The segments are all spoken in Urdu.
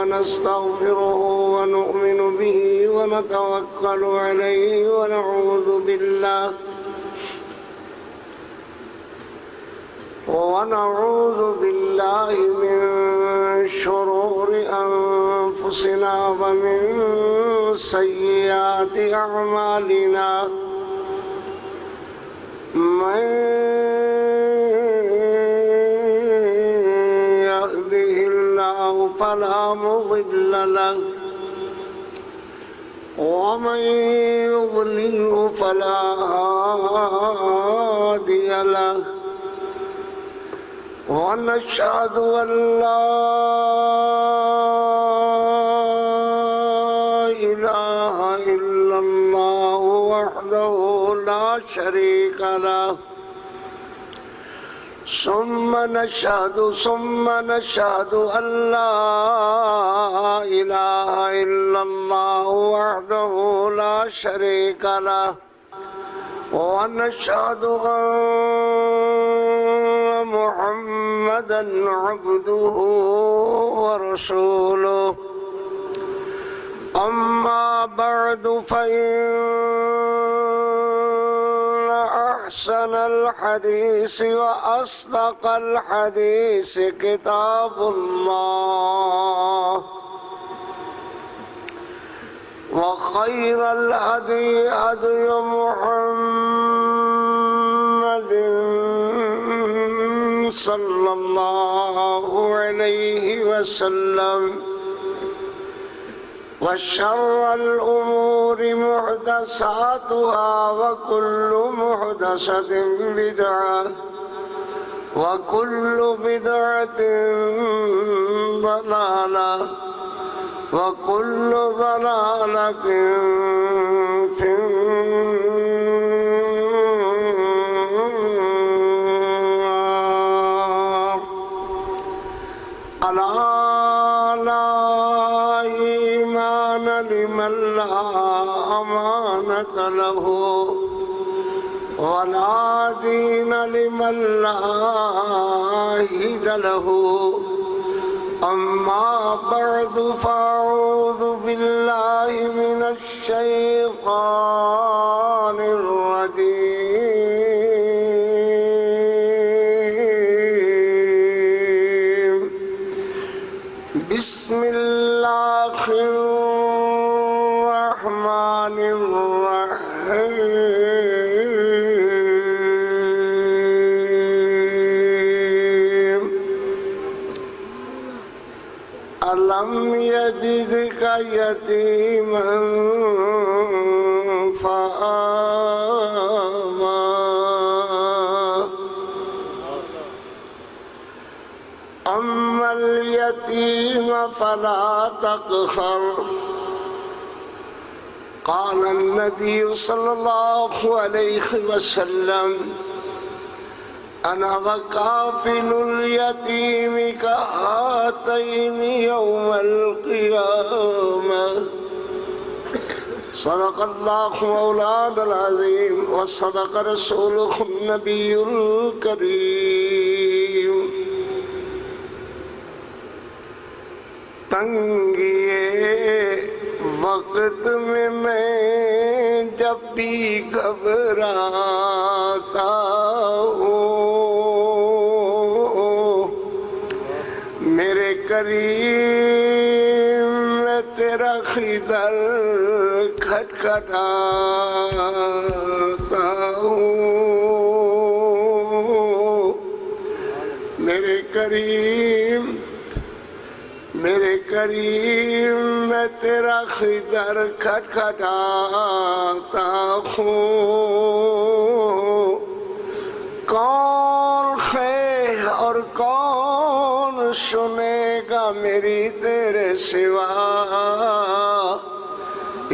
ونستغفره ونؤمن به ونتوكل عليه ونعوذ بالله من شرور أنفسنا ومن سيئات أعمالنا من يهده الله فلا مضل له ومن يضلله فلا هادي له ونشهد أن لا إله إلا الله وحده لا شريك له ثم نشهد أن لا إله إلا الله وحده لا شريك له ونشهد أن محمدًا عبده ورسوله أما بعد فإن أحسن الحديث وأصدق الحديث كتاب الله وخير الهدي هدي محمد صلى الله عليه وسلم وشر الأمور محدثاتها وكل محدثة بدعة وكل بدعة ضلالة وكل ضلالة في النار. ألا لا إيمان لمن لا أمانة له ولا دين لمن لا عهد له. أما بعد فأعوذ بالله من الشيطان الرجيم. بسم الله الرحمن الرحيم. ألم يجدك يتيما فآوى أما اليتيم فلا تقهر. قال النبي صلى الله عليه وسلم أنا وكافل اليتيم كهاتين يوم القيامة. صدق الله مولانا العظيم وصدق رسوله النبي الكريم. تنگیے وقت میں جب بھی گھبراتا ہوں میرے کریم میں تیرا خدر کھٹکھٹاتا ہوں میرے کریم میں تیرا خدر کھٹکھٹاتا ہوں. کون ہے اور کون سنے گا میری تیرے سوا.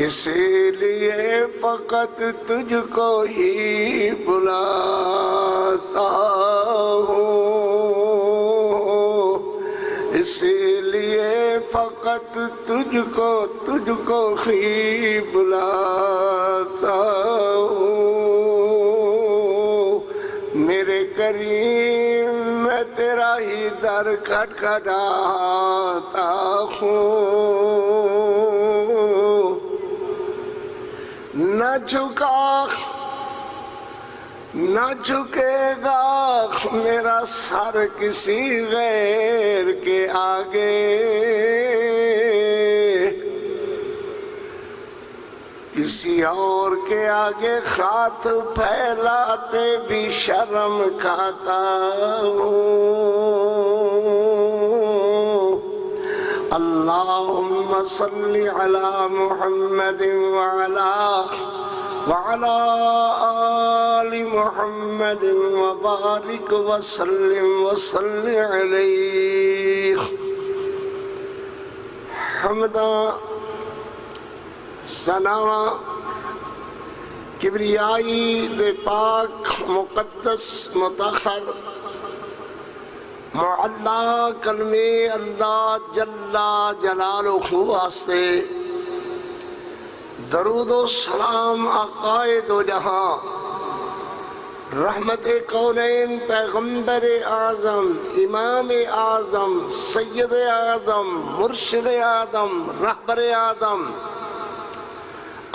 اسی لیے فقط تجھ کو ہی بلاتا ہوں. اسی لیے فقط تجھ کو ہی بلاتا ہوں. میرے کریم میں تیرا ہی در کھٹکھٹاتا ہوں، نہ جھکا نہ جھکے گا میرا سر کسی غیر کے آگے، کسی اور کے آگے ہاتھ پھیلاتے بھی شرم کھاتا ہوں۔ اللہم صلی علی محمد وعلى آل محمد وبارك وسلم وصل عليه حمدا ثنا کبریائی دے پاک مقدس مطہر معلا کلمے اللہ جل جلالہ واسطے درود و سلام آقائے دو جہاں، رحمت کونین پیغمبر اعظم امام اعظم سید اعظم مرشد اعظم رہبر اعظم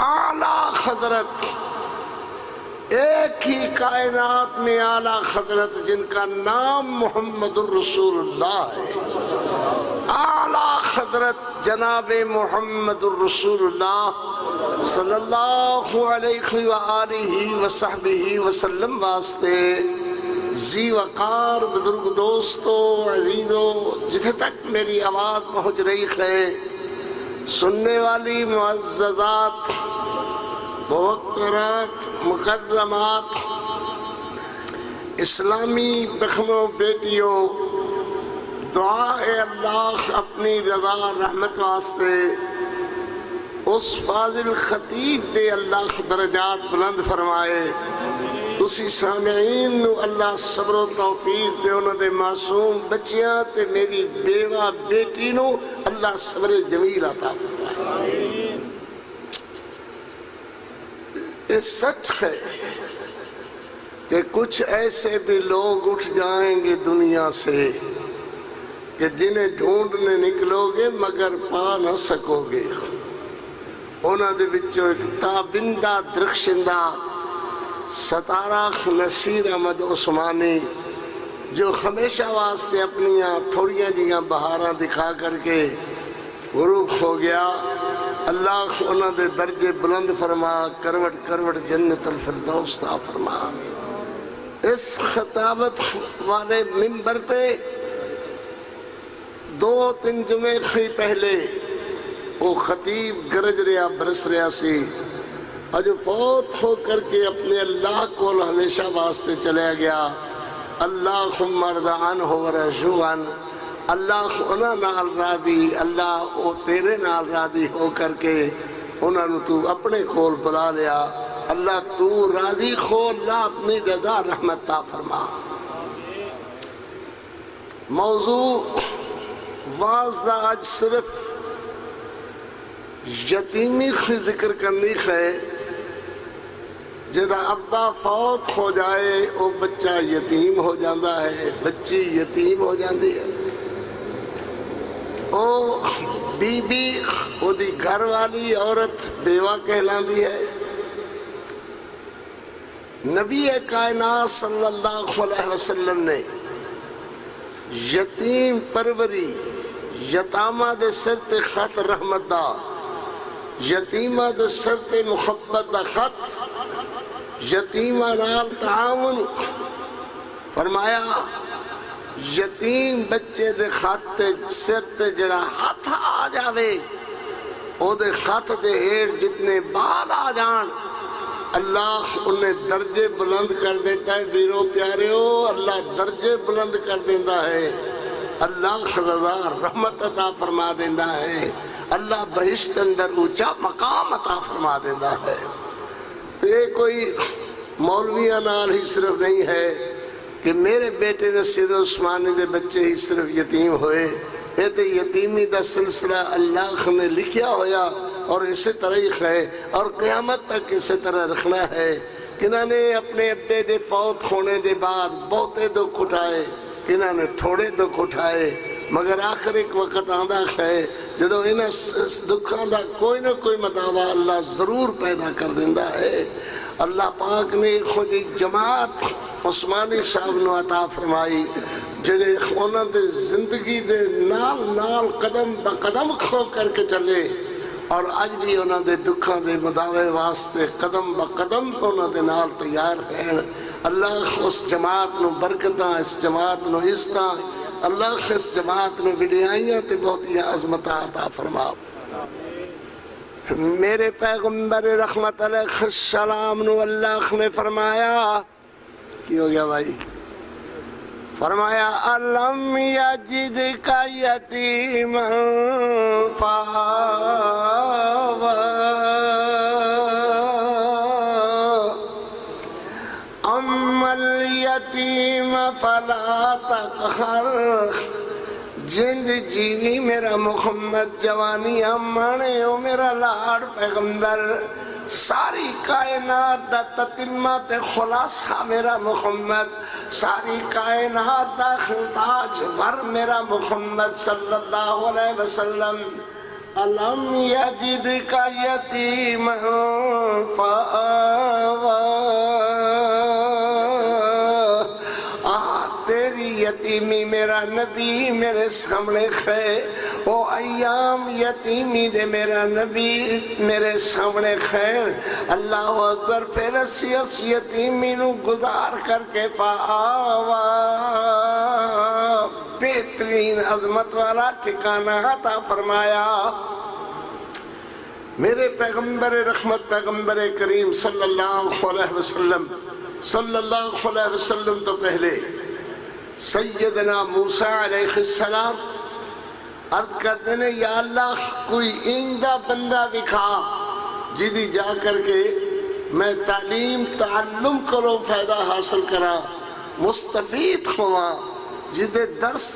اعلیٰ حضرت، ایک ہی کائنات میں اعلیٰ حضرت جن کا نام محمد الرسول اللہ ہے، اعلیٰ حضرت جناب محمد الرسول اللہ صلی اللہ علیہ وآلہ وصحبہ وسلم واسطے ذی وقار بزرگ دوستو عزیزو، جتنے تک میری آواز پہنچ رہی ہے، سننے والی معززات موقرات مکرمات اسلامی بہنوں بیٹیوں، دعا اے اللہ اپنی رضا رحمت واسطے اس فاضل خطیب دے اللہ درجات بلند فرمائے، تسی سامعین نو اللہ صبر و توفیق دے، انہوں دے معصوم بچیاں تے میری بیوہ بیٹی نو اللہ صبر جمیل عطا فرمائے۔ یہ سچ ہے کہ کچھ ایسے بھی لوگ اٹھ جائیں گے دنیا سے کہ جنہیں ڈھونڈنے نکلو گے مگر پا نہ سکو گے۔ انہاں دے وچوں ایک تابندہ درخشندہ ستارہ نصیر احمد عثمانی، جو ہمیشہ واسطے اپنیاں تھوڑیاں جیاں بہاراں دکھا کر کے غروب ہو گیا، اللہ انہاں دے درجے بلند فرما، کروٹ کروٹ جنت الفردوس عطا فرما۔ اس خطابت والے منبر تے 2-3 جمعے ہی پہلے وہ خطیب گرج رہا برس رہا سی، اور جو فوت ہو کر کے اپنے اللہ کو ہمیشہ واسطے چلے گیا، اللہم ارض عنہ ورضو عنہ، اللہ انہاں نال راضی، اللہ وہ تیرے نال راضی ہو کر کے انہاں نو تو اپنے کول بلا لیا، اللہ تو راضی ہو، اللہ اپنی رضا رحمت عطا فرما۔ موضوع واز دا آج صرف یتیمی کی ذکر کرنی ہے، جدا ابا فوت ہو جائے وہ بچہ یتیم ہو جاتا ہے، بچی یتیم ہو جاتی ہے، او بی بی وہ دی گھر والی عورت بیوہ کہلاندی ہے۔ نبی کائنات صلی اللہ علیہ وسلم نے یتیم پروری، یتامہ دے سر تے خط رحمت دا، یتیمہ دے سر تے محبت دا خط، یتیمہ نال تعاون فرمایا، یتیم بچے دے خط تے سر تے جڑا ہاتھ آ جاوے، او دے خط دے ہیٹ جتنے بال آ جان، اللہ انہیں درجے بلند کر دیتا ہے۔ ویرو پیاریو، اللہ درجے بلند کر دیتا ہے، اللہ رضا رحمت عطا فرما دیتا ہے، اللہ بہشت اندر اونچا مقام عطا فرما دیتا ہے۔ یہ کوئی مولویاں نال ہی صرف نہیں ہے کہ میرے بیٹے نصیر عثمانی دے بچے ہی صرف یتیم ہوئے، یہ تو یتیمی دا سلسلہ اللہ نے لکھیا ہویا اور اسی طرح ہی ہے، اور قیامت تک اسی طرح رکھنا ہے۔ کنہاں نے اپنے ابے دے فوت ہونے دے بعد بہتے دکھ اٹھائے، کنہاں نے تھوڑے دکھ اٹھائے، مگر آخر ایک وقت آندا ہے جدو انہاں دکھاں دا کوئی نہ کوئی مداوا اللہ ضرور پیدا کر دیندا ہے۔ اللہ پاک نے خود جماعت عثمانی صاحب نو عطا فرمائی جڑے انہاں دے زندگی دے نال نال قدم با قدم کھو کر کے چلے اور اج بھی انہاں دے دکھاں دے مداوے واسطے قدم با قدم انہاں دے نال تیار ہیں۔ اللہ اس جماعت نو برکتاں، اس جماعت نو عزتاں، اللہ اس جماعت نو وڈیائیاں تے بہتیاں عظمتاں عطا فرما۔ میرے پیغمبر رحمت علیہ السلام نو اللہ نے فرمایا، کی ہو گیا بھائی؟ فرمایا الم یجدک یتیما فآوی اما الیتیم فلا تقہر۔ جند جیوی میرا محمد جوانی امانے او میرا لاڑ پیغمبر، ساری کائنات دا تتمت خلاصہ میرا محمد، ساری کائنات دا خلطاج ور میرا محمد صلی اللہ علیہ وسلم۔ الم یجدک یتیما فآوی، تیری یتیمی میرا نبی میرے سامنے کھڑے، او ایام یتیمی دے میرا نبی میرے سامنے کھڑے۔ اللہ اکبر، پھر اس یتیمی نو گزار کر کے فآوی، بہترین عظمت والا ٹھکانہ عطا فرمایا۔ میرے پیغمبر رحمت پیغمبر کریم صلی اللہ علیہ وسلم تو پہلے سیدنا موسیٰ علیہ السلام عرض کرتے ہیں یا اللہ کوئی ایندہ بندہ بکھا جدی جا کر کے میں تعلیم تعلم کرو فائدہ حاصل کرا، مستفید ہوا، جدے درس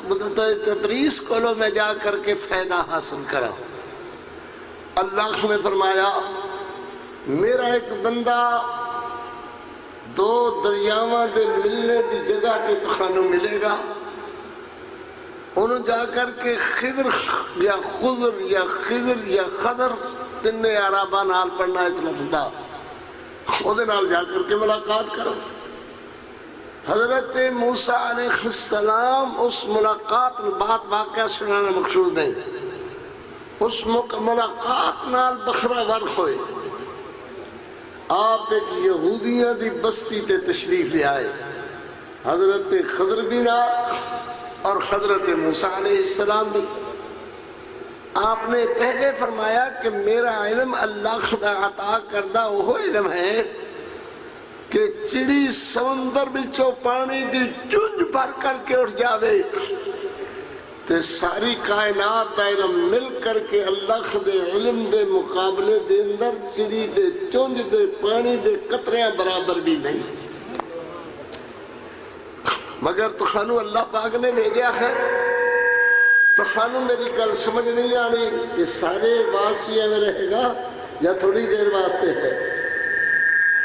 تدریس کرو میں جا کر کے فائدہ حاصل کرا۔ اللہ نے فرمایا میرا ایک بندہ دو دریاواں دے ملنے دی جگہ کے تخانوں ملے گا، انہوں جا کر کے خضر یا خضر یا خضر یا خضر تین عربہ نال پڑھنا اس لفظ دا، خودے نال جا کر کے ملاقات کرو۔ حضرت موسیٰ علیہ السلام اس ملاقات بات واقعہ سنانا مقصود نہیں، اس ملاقات نال بخرا ورخ ہوئے۔ آپ ایک یہودیاں دی بستی تے تشریف لے آئے، حضرت خضر بھی نال اور حضرت موسیٰ علیہ السلام بھی۔ آپ نے پہلے فرمایا کہ میرا علم اللہ خدا عطا کردہ وہ علم ہے کہ چڑی سمندر بچوں پانی دی چنج بھر کر کے اٹھ جاوے تے ساری کائنات دا علم مل کر کے اللہ دے علم دے مقابلے دے اندر چڑی دے چنج دے پانی دے قطریاں برابر بھی نہیں، مگر تو خانو اللہ پاک نے بھیجا ہے۔ تو خانو میری گل سمجھ نہیں آنی کہ سارے واسطے میں رہے گا یا تھوڑی دیر واسطے ہے،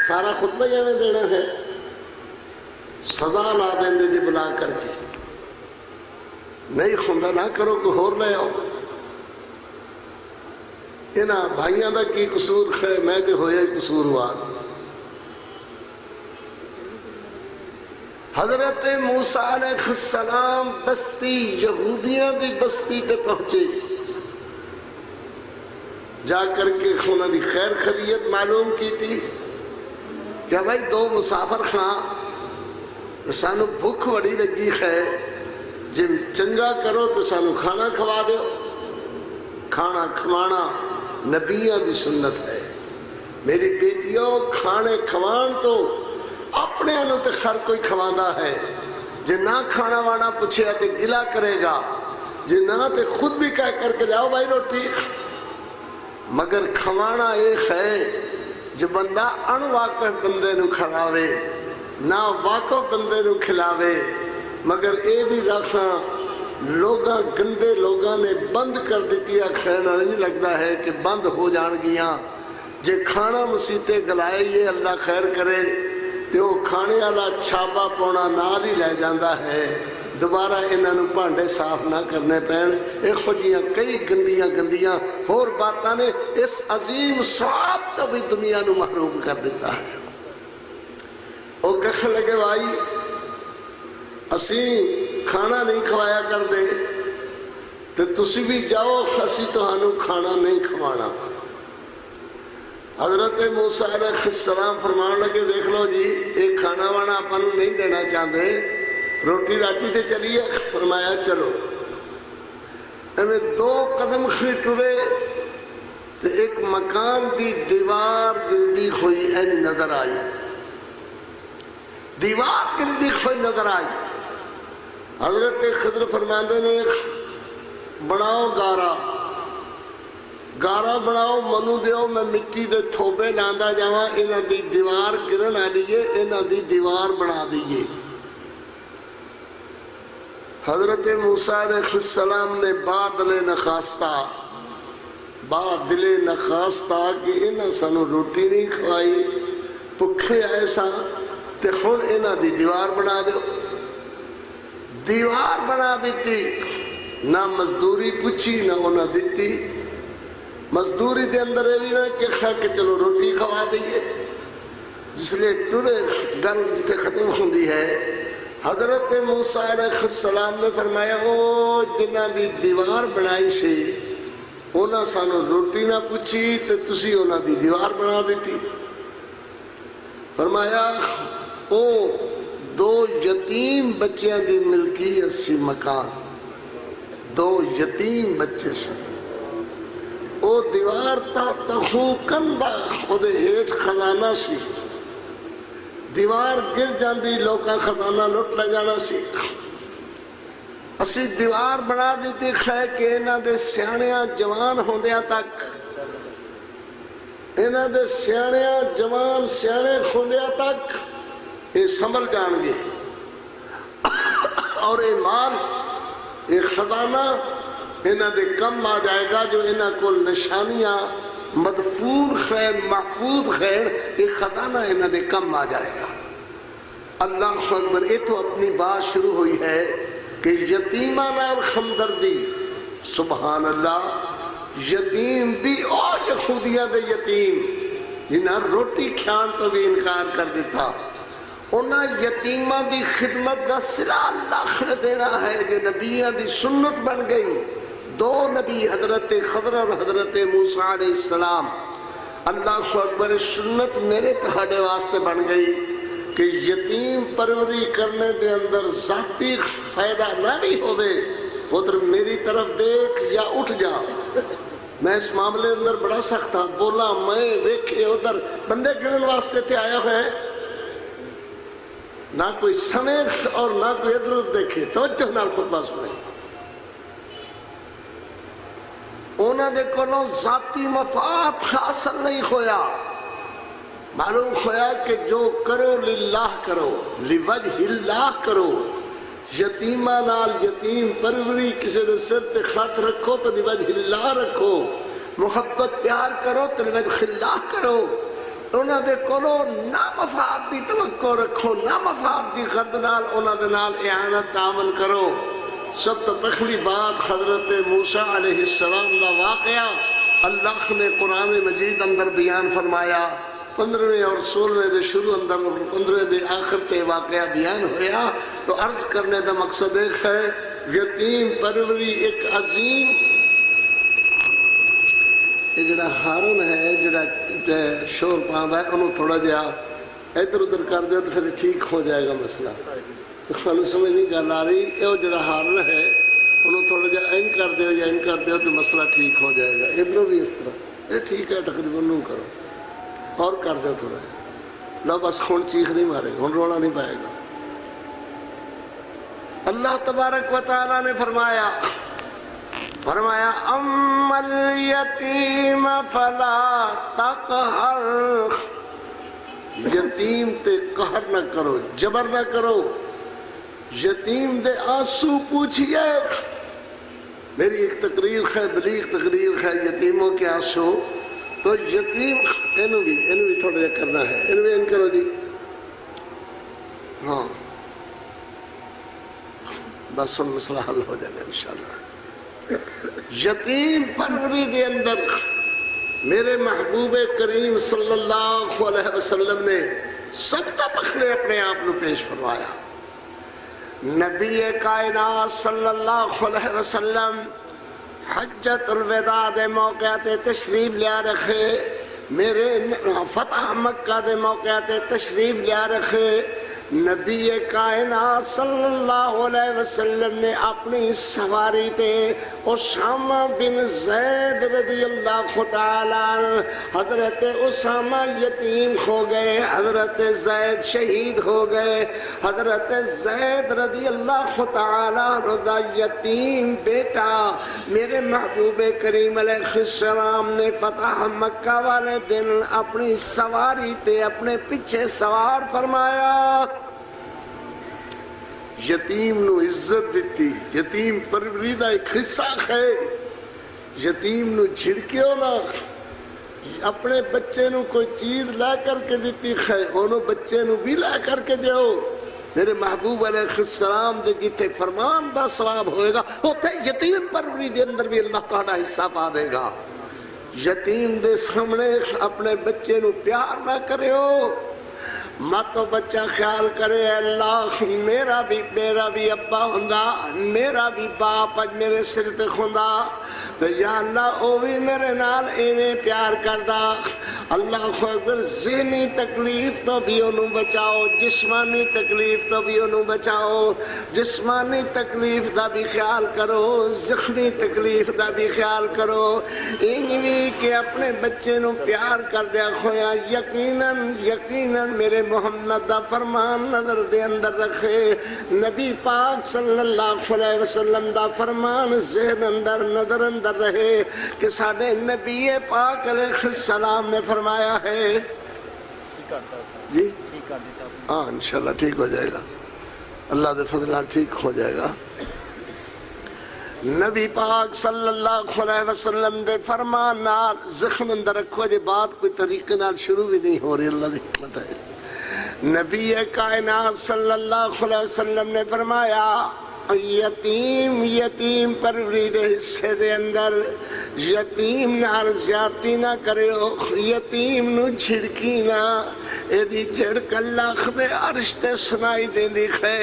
سارا خطبہ ہمیں دینا ہے، سزا نہ دیں دے جی بلا کر کے نہیں خندہ نہ کرو کہ ہور لے آؤ۔ انہاں بھائیاں دا کی قصور ہے، میں دے ہوئے قصوروار۔ حضرت موسیٰ علیہ السلام بستی یہودیاں دی بستی تے پہنچے، جا کر کے خونہ دی خیر خریت معلوم کی تھی کہ بھائی دو مسافر خاں سانو بھوک وڑی لگی ہے، جی چنگا کرو تو سانو کھانا کھوا دو۔ کھانا کھوانا نبیوں دی سنت ہے۔ میری بیٹیوں کھانے کھوان تو اپنے انہوں تے خر کوئی کھواندہ ہے، جی نہ کھانا وانا پوچھے تے گلا کرے گا، جی نہ تے خود بھی کہہ کر کے لاؤ بھائی روٹی، مگر کھوانا ایک ہے جو بندہ ان واقف بندے نو کھلاوے نہ واقف بندے نو کھلاوے، مگر اے بھی رکھنا لوگاں گندے لوگاں نے بند کر دیتی ہے، کھانا نہیں لگتا ہے کہ بند ہو جان گیاں، جے کھانا مسیطے گلائے یہ اللہ خیر کرے تو وہ کھانے والا چھاپا پونا نار ہی لے جاندہ ہے، دوبارہ انہوں بھانڈے صاف نہ کرنے پین. یہو جیاں کئی گندیاں گندیاں ہور باتاں نے اس عظیم ثواب تو بھی دنیا نو محروم کر دیتا ہے. وہ کہنے لگے بھائی اسی کھانا نہیں کھوایا کر دے تو تسی بھی جاؤ اسی تہانوں کھانا نہیں کھوانا. حضرت موسیٰ علیہ السلام فرمان لگے دیکھ لو جی ایک کھانا وانا اپنوں نہیں دینا چاہتے روٹی راٹی تے چلیے. فرمایا چلو. ہمیں 2 قدم خی ٹرے تو ایک مکان دی دیوار گردی ہوئی اینی نظر آئی. دیوار گردی ہوئی نظر آئی. حضرت خضر فرماندے نے بناؤ گارا بناؤ منو دیو میں مٹی دے تھوبے لاندہ جاواں انہاں دی دیوار گرن آلیے انہاں دی دیوار بنا دیئے. حضرت موسیٰ علیہ السلام نے بادل نخواستہ کہ انہاں سانو روٹی نہیں کھوائی پکھے ایسا تے خون انہاں دی دیوار بنا دیو. دیوار بنا دیتی نہ مزدوری پوچھی نہ انہاں دیتی. مزدوری دے اندر بھی نہ کہ کھا کے چلو روٹی کھوا دیئے. جس لئے ٹورے گل جتے ختم ہوندی ہے. حضرت موسیٰ علیہ السلام نے فرمایا او جنہ دی دیوار بنائی سے انہاں سانو روٹی نہ پوچھی تو تسی انہاں دی دیوار بنا دیتی. فرمایا او 2 یتیم بچیاں دی ملکی اسی مکان 2 یتیم بچے سے او دیوار تا خو کندہ او دے ہیٹ خزانہ سی. دیوار گر جاندی لوکاں خزانہ لٹ لے جانا سی. اسی دیوار بنا دیتی خے کہ انہاں دے سیانیاں جوان ہوندیاں تک انہاں دے سیانیاں جوان سیانے ہوندیاں تک یہ سنبھل جان گے اور یہ مال یہ خزانہ انہاں دے کم آ جائے گا جو انہاں کو نشانیاں مدفون خیر محفوظ خیر یہ خزانہ انہاں دے کم آ جائے گا. اللہ اکبر. یہ تو اپنی بات شروع ہوئی ہے کہ یتیمہ نال ہمدردی. سبحان اللہ. یتیم بھی اور یہودیاں دے یتیم جنہاں روٹی کھان تو بھی انکار کر دیتا انہاں یتیمہ دی خدمت دا صلہ اللہ نے دینا ہے جو نبیوں دی سنت بن گئی. 2 نبی حضرت خضر اور حضرت موسیٰ علیہ السلام. اللہ اکبر. سنت میرے تہاڑے واسطے بن گئی کہ یتیم پروری کرنے دے اندر ذاتی فائدہ نہ بھی ہوئے ادھر میری طرف دیکھ یا اٹھ جا. میں اس معاملے اندر بڑا سخت تھا بولا میں دیکھے ادھر بندے گرن واسطے تھے آیا ہوئے ہیں نہ کوئی سمیخ اور نہ کوئی ادھر دیکھے توجہ نال خطبہ سنے. انہوں نے کونوں ذاتی مفاد حاصل نہیں ہویا. معلوم ہویا کہ جو کرو للہ کرو لوجہ اللہ کرو. یتیمہ نال یتیم پروری کسی دے سر تے خط رکھو تو لوجہ اللہ رکھو. محبت پیار کرو تو لوجہ اللہ کرو. انہوں نے کونوں نہ مفاد دی توقع رکھو نہ مفاد دی غرض نال انہوں نے نال اعانت تعاون کرو. سب تو پہلی بات حضرت موسیٰ علیہ السلام دا واقعہ اللہ نے قرآن مجید اندر بیان فرمایا. 15ویں اور 16ویں دے شروع اندر اور 15ویں دے آخر تے واقعہ بیان ہویا. تو عرض کرنے دا مقصد ایک ہے یتیم پروری ایک عظیم. یہ جڑا ہارون ہے جڑا شور پاندہ ہے انہوں تھوڑا جہا ادھر ادھر کر دے تو پھر ٹھیک ہو جائے گا مسئلہ. تو سمجھ نہیں گل آ رہی. یہ جڑا ہارن ہے انہوں تھوڑا جہا این کر دیو یا این کر دیو تو مسئلہ ٹھیک ہو جائے گا. ادھروں بھی اس طرح یہ ٹھیک ہے تقریباً نوں کرو اور کر دیو تھوڑا. لو بس خون چیخ نہیں مارے گا رونا نہیں پائے گا. اللہ تبارک و تعالیٰ نے فرمایا اما الیتیم فلا تقہر. یتیم تے قہر نہ کرو جبر نہ کرو. یتیم دے آنسو پوچھئے. میری ایک تقریر ہے بلیغ تقریر ہے یتیموں کے آنسو. تو یتیم انہوں بھی تھوڑا جا کرنا ہے. انہوں بھی ان کرو جی. ہاں بس ان مسئلہ حل ہو جائے گا انشاءاللہ۔ یتیم پروری دے اندر میرے محبوب کریم صلی اللہ علیہ وسلم نے سب کا پخلے اپنے آپ کو پیش فرمایا۔ نبی کائنات صلی اللہ علیہ وسلم حجت الوداع دے موقع تے تشریف لیا رکھے، میرے فتح مکہ دے موقع تے تشریف لیا رکھے۔ نبی کائنات صلی اللہ علیہ وسلم نے اپنی سواری تے اسامہ بن زید رضی اللہ تعالیٰ، حضرت اسامہ یتیم ہو گئے، حضرت زید شہید ہو گئے، حضرت زید رضی اللہ تعالیٰ رضا یتیم بیٹا میرے محبوب کریم علیہ السلام نے فتح مکہ والے دن اپنی سواری تے اپنے پیچھے سوار فرمایا۔ یتیم نو عزت دیتی، یتیم پروریدہ ایک حصہ ہے، یتیم نو جھڑکیو نہ، اپنے بچے نو کوئی چیز لے کر کے دیتی ہے، انہوں بچے نو بھی لے کر کے جاؤ۔ میرے محبوب علیہ السلام دے جیتے فرمان دا ثواب ہوئے گا، ہوتے یتیم پروری دے اندر بھی اللہ تعالیٰ حصہ پا دے گا۔ یتیم دے سامنے اپنے بچے نو پیار نہ کرے ہو، ماں تو بچہ خیال کرے اللہ میرا بھی ابا ہوندا، میرا بھی باپ اج میرے سر تے ہوندا تو یا اللہ او بھی میرے نال ایویں پیار کردا۔ اللہ اکبر، ذہنی تکلیف تو بھی انہوں بچاؤ، جسمانی تکلیف تو بھی انہوں بچاؤ، جسمانی تکلیف دا بھی خیال کرو، ذہنی تکلیف دا بھی خیال کرو، انہی کہ اپنے بچے نو پیار کر دیا کھویا۔ یقیناً میرے محمد دا فرمان نظر دے اندر رکھے، نبی پاک صلی اللہ علیہ وسلم دا فرمان ذہن اندر نظر اندر رہے کہ ساڑھے نبی پاک علیہ السلام نے فرمایا ہے جی ہاں انشاءاللہ ٹھیک ہو جائے گا، اللہ دے فضلہ ٹھیک ہو جائے گا۔ نبی پاک صلی اللہ علیہ وسلم دے فرمان نال ذہن اندر رکھو، جے بات کوئی طریقے نال شروع بھی نہیں ہو رہی، اللہ دی حکمت ہے۔ نبی کائنات صلی اللہ علیہ وسلم نے فرمایا یتیم پروری دے حصے دے اندر یتیم نال زیادتی نہ کرے ہو، یتیم نو جھڑکی نہ، ایدی جھڑک اللہ دے عرش تے سنائی دیں دیکھے۔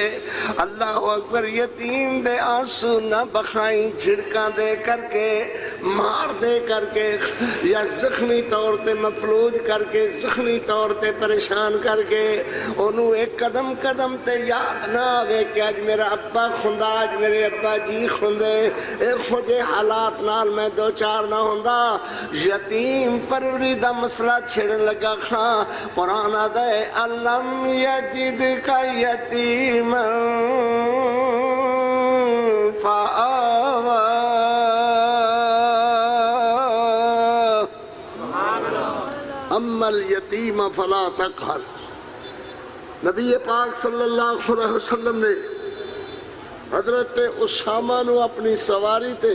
اللہ اکبر، یتیم دے آنسو نہ بخائیں، جھڑکاں دے کر کے، مار دے کر کے، یا زخمی طور تے مفلوج کر کے، زخمی طور تے پریشان کر کے، انہوں ایک قدم قدم تے یاد نہ آوے کہ آج میرا ابا خوندا، آج میرے ابا جی خوندے، ایک خوجے حالات نال میں دو چار نہ ہوندہ۔ یتیم پروری دا مسئلہ چھڑن لگا خاں، قرآن دے علم یجد کا یتیما فآوا، اما الیتیم فلا تقہر۔ نبی پاک صلی اللہ علیہ وسلم نے حضرت اسامہ نو اپنی سواری تے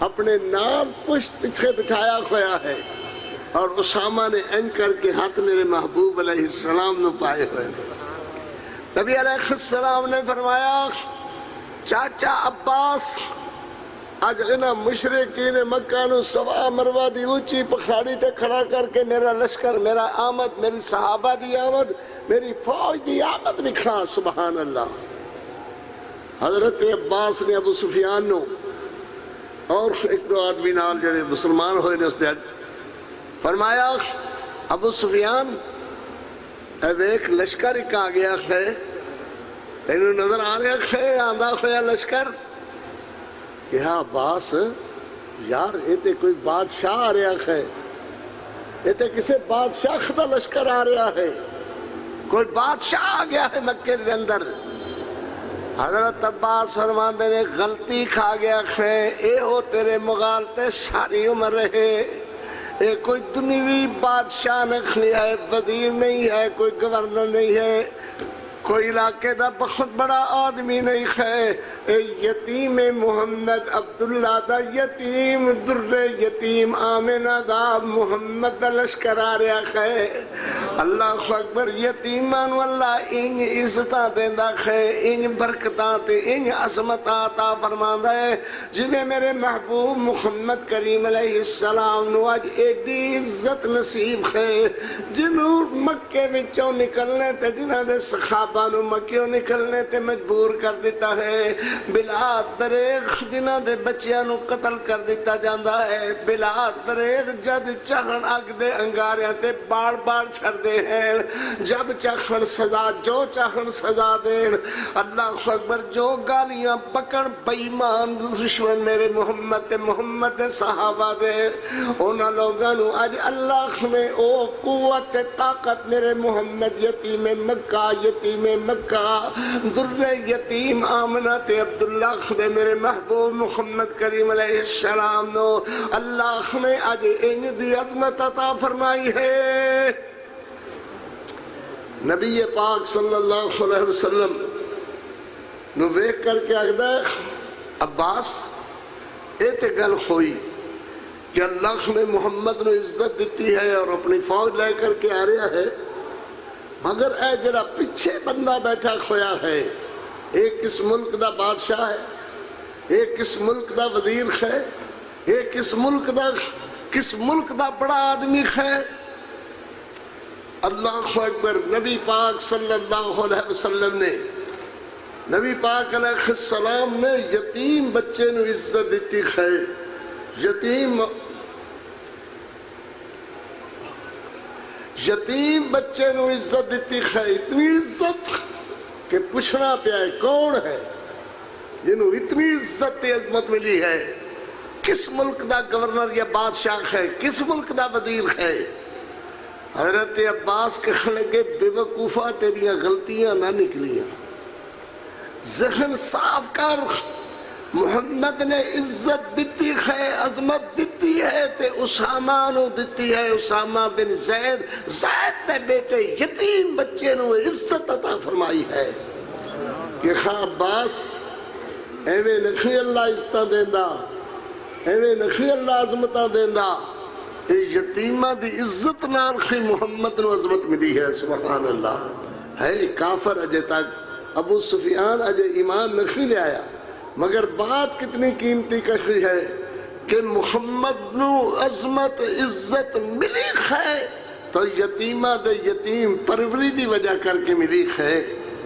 اپنے نام پشت پیچھے بٹھایا کھویا ہے، اور اسامہ نے ان کر کے ہاتھ میرے محبوب علیہ السلام نو پائے ہوئے نے۔ نبی علیہ السلام نے فرمایا چاچا عباس آج غنا مشرقین مکہ نو سوا مروہ دی اونچی پکھاڑی تے کھڑا کر کے میرا لشکر، میرا آمد، میری صحابہ دی آمد، میری فوج دی آمد بکھا، سبحان اللہ۔ حضرت عباس نے ابو سفیان نو اور ایک دو آدمی نال جڑے مسلمان ہوئے نے اس دے فرمایا ابو سفیان ایک لشکر ایک آ گیا ہے، انہوں نظر آ رہا ہے آندھا ہویا لشکر کہ ہاں عباس یار یہ تے کوئی بادشاہ آ رہا ہے، یہ تے کسے بادشاہ خدا لشکر آ رہا ہے، کوئی بادشاہ آ گیا ہے مکہ دے اندر۔ حضرت عباس فرماندے نے غلطی کھا گیا ہے، اے ہو تیرے مغالطے ساری عمر رہے، اے کوئی دنیوی بادشاہ نہیں ہے، وزیر نہیں ہے، کوئی گورنر نہیں ہے، کوئی علاقے دا بہت بڑا آدمی نہیں ہے، اے یتیم محمد عبداللہ دا یتیم در یتیم آمنہ دا محمد دا لشکر آ رہا ہے۔ اللہ اکبر یتیمان واللہ انج عزتاں دیندا ہے انج برکتاں تے انج عظمتاں عطا فرماندا ہے جویں میرے محبوب محمد کریم علیہ السلام نو اج ایڈی عزت نصیب ہے جنوں مکے وچوں نکلنے تے جنہاں دے صحابہ نو مکیوں نکلنے تے مجبور کر دیتا ہے بلا دریغ جنہاں دے بچیاں نو قتل کر دیتا جاندا ہے بلا دریغ جد چاہن اگ دے انگاریاں تے باڑ باڑ چھڑ دے ہیں جب چاہن سزا جو چاہن سزا دین اللہ اکبر جو گالیاں پکڑ بیمان دشمن میرے محمد تے محمد دے صحابہ دے اونا لوگاں نو اج اللہ نے او قوت طاقت میرے محمد یتیم مکہ در یتیم آمنہ تے عبداللہ دے میرے محبوب محمد کریم علیہ السلام نو اللہ نے اج انج دی عظمت عطا فرمائی ہے نبی پاک صلی اللہ علیہ وسلم نو ویک کر کے آگدہ عباس ایتے گل ہوئی کہ اللہ نے محمد نو عزت دیتی ہے اور اپنی فوج لے کر کے آ رہا ہے مگر اے جڑا پچھے بندہ بیٹھا کھویا ہے ایک اس ملک دا بادشاہ ہے ایک اس ملک دا وزیر ہے ایک اس ملک دا بڑا آدمی ہے اللہ اکبر نبی پاک صلی اللہ علیہ وسلم نے نبی پاک علیہ السلام نے یتیم بچے نو عزت دیتی ہے یتیم بچے نو عزت دیتی ہے اتنی عزت کہ پوچھنا پیا ہے کون ہے جنہوں اتنی عزت تے عظمت ملی ہے کس ملک دا گورنر یا بادشاہ ہے کس ملک دا وزیر ہے حضرت عباس کہنے لگے بے وقوفہ تیریاں غلطیاں نہ نکلیاں ذہن صاف کر محمد نے عزت دیتی ہے عظمت دیتی ہے تے اسامہ نو دیتی ہے اسامہ بن زید تے بیٹے یتیم بچے نو عزت عطا فرمائی ہے کہ خواہ عباس ایویں نکھی اللہ عزت دیندہ ایویں نکھی اللہ عظمتہ دیندہ اے یتیمہ دی عزت نال خی محمد نو عظمت ملی ہے سبحان اللہ ہے کافر اجے تک ابو سفیان اجے ایمان نکھی لے آیا مگر بات کتنی قیمتی کہی ہے کہ محمد نو عظمت عزت ملی ہے تو یتیمہ دے یتیم پروری دی وجہ کر کے ملی ہے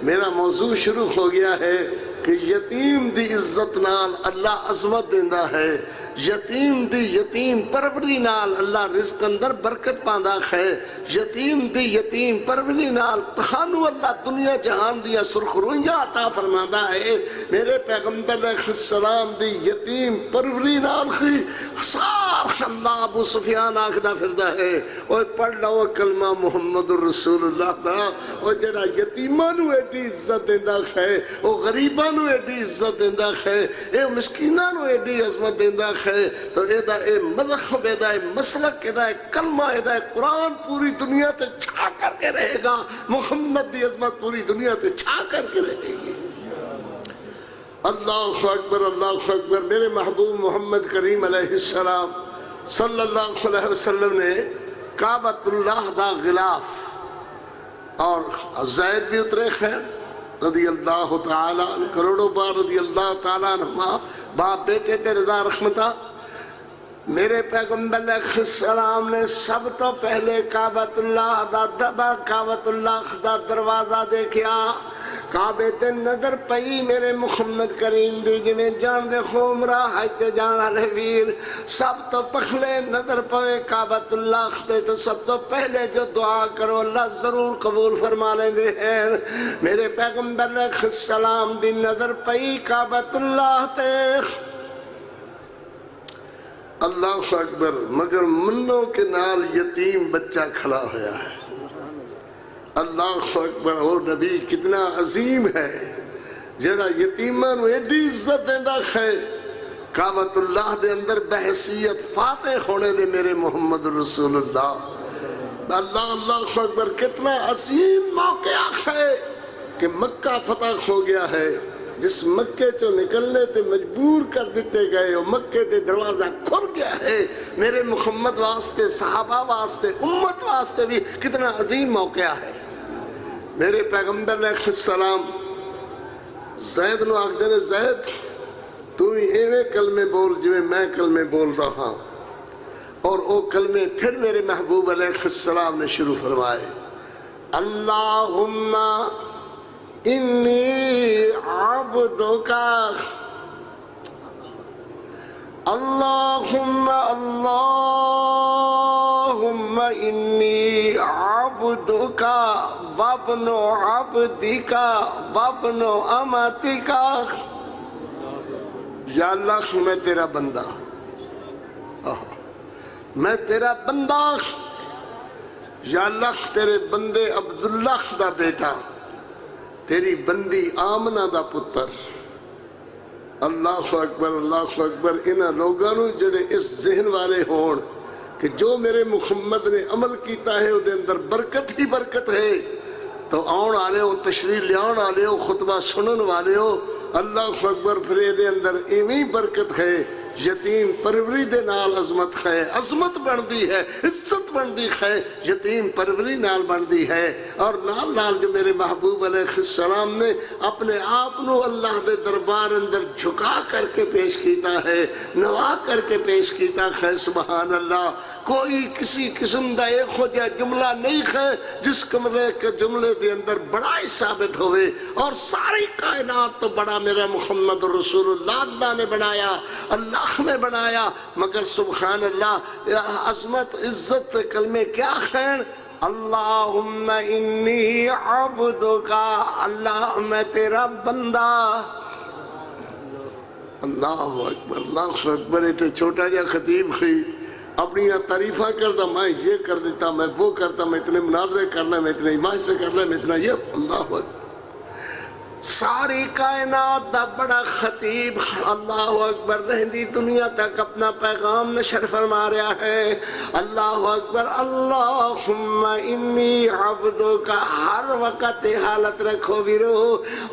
میرا موضوع شروع ہو گیا ہے کہ یتیم دی عزت نال اللہ عظمت دیندہ ہے یتیم دی یتیم پروری نال اللہ رزق اندر برکت پاندہ ہے یتیم دی یتیم پروری نال تہانو اللہ دنیا جہان دیا سرخرویاں عطا فرماندہ ہے میرے پیغمبر علیہ السلام دی یتیم پروری نال خی سار اللہ ابو سفیان آکھدہ پھردہ ہے اوہ پڑھ لو کلمہ محمد الرسول اللہ دا اوہ جڑا یتیمانو ایڈی عزت دیندہ ہے اوہ غریبانو ایڈی عزت دیندہ ہے اے مسکینانو ایڈی عظمت دیندہ ہے تو ایدہ اے مذہب ایدہ اے مسلک ایدہ اے کلمہ ایدہ اے قرآن پوری دنیا تے چھا کر کے رہے گا محمد دی عظمت پوری دنیا تے چھا کر کے رہے گی اللہ اکبر میرے محبوب محمد کریم علیہ السلام صلی اللہ علیہ وسلم نے کعبۃ اللہ دا غلاف اور زید بھی اترے ہیں رضی اللہ تعالیٰ کروڑوں بار رضی اللہ تعالیٰ عنہ باپ بیٹے تے رضا رحمتہ میرے پیغمبر علیہ السلام نے سب تو پہلے کعبۃ اللہ دا دروازہ دیکھیا کعبے تے نظر پئی میرے محمد کریم دی جنہیں جان دے خومرہ ہائتے جان والے ویر سب تو پہلے نظر پوے کعبۃ اللہ تے تو سب تو پہلے جو دعا کرو اللہ ضرور قبول فرما لیں دے ہیں میرے پیغمبر علیہ السلام دی نظر پئی کعبۃ اللہ تے اللہ اکبر مگر منوں کے نال یتیم بچہ کھلا ہویا ہے اللہ اکبر اور نبی کتنا عظیم ہے جڑا یتیمان ایڈی عزت دیندہ ہے کعبۃ اللہ دے اندر بحثیت فاتح ہونے دے میرے محمد رسول اللہ اللہ اکبر کتنا عظیم موقع ہے کہ مکہ فتح ہو گیا ہے جس مکے چو نکلنے تے مجبور کر دیتے گئے ہو، مکے تے دروازہ کھل گیا ہے، میرے محمد واسطے، صحابہ واسطے، امت واسطے بھی کتنا عظیم موقع ہے۔ میرے پیغمبر علیہ السلام زید نو آخدے نے، زید تو ہی ایویں کلمے بول جویں میں کلمے بول رہا، اور او کلمے پھر میرے محبوب علیہ السلام نے شروع فرمائے، اللہم انی عبدکا، اللہم انی عبدکا وابن عبدکا وابن امتکا، یا اللہ میں تیرا بندہ، میں تیرا بندہ، یا اللہ تیرے بندے عبداللہ دا بیٹا، تیری بندی آمنہ دا پتر۔ اللہ اکبر، اللہ اکبر۔ انہاں لوگانوں جڑے اس ذہن والے ہون کہ جو میرے محمد نے عمل کیتا ہے وہ اندر برکت ہی برکت ہے، تو آن آلے ہو، تشریح لیان آلے ہو، خطبہ سنن والے ہو، اللہ اکبر، پھر دے اندر ایویں برکت ہے، یتیم پروری دے نال عظمت ہے، عظمت بندی ہے، عزت بندی ہے، یتیم پروری نال بندی ہے، اور نال نال جو میرے محبوب علیہ السلام نے اپنے آپ نو اللہ دے دربار اندر جھکا کر کے پیش کیتا ہے، نوا کر کے پیش کیتا ہے، سبحان اللہ۔ کوئی کسی قسم دا ایک ہو جا جملہ نہیں ہے جس کمرے کے جملے دے اندر بڑائی ثابت ہوئے، اور ساری کائنات تو بڑا میرا محمد رسول اللہ نے بنایا، اللہ نے بنایا، مگر سبحان اللہ عظمت عزت کلمے کیا خیر، اللہم انی عبدکا، اللہ میں تیرا بندہ۔ اللہ اکبر، اللہ اکبر۔ ایتے چھوٹا جا خطیب خی اپنی تعریفہ کرتا، میں یہ کر دیتا، میں وہ کرتا، میں اتنے مناظرے کرنا، میں اتنے حمایت سے کرنا، میں اتنا یہ، اللہ اکبر۔ ساری کائنات دا بڑا خطیب اللہ اکبر رہندی دنیا تک اپنا پیغام نشر فرما رہا ہے، اللہ اکبر۔ اللہم انی عبدکا، ہر وقت حالت رکھو ویرو،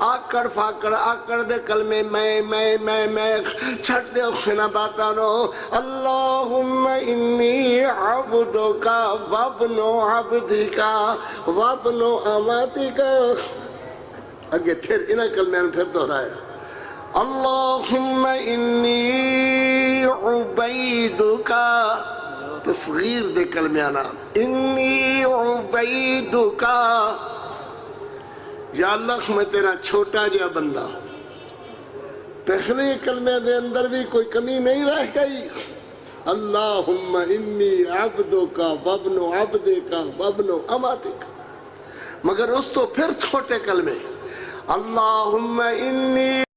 آکڑ فاکڑ آکڑ دے کلمے میں چھڑ دے اخنا باتانو، اللہم انی عبدکا وابن عبدکا وابن امتکا۔ اگے پھر انہاں کلمے میں پھر دہرایا، اللہم انی عبیدکا، تصغیر دے کلمے نام، انی عبیدکا، یا اللہ میں تیرا چھوٹا جا بندہ۔ پہلے کلمے دے اندر بھی کوئی کمی نہیں رہ گئی، اللہم انی عبدکا وابن عبدکا وابن امتکا، مگر اس تو پھر چھوٹے کلمے، اللہم انی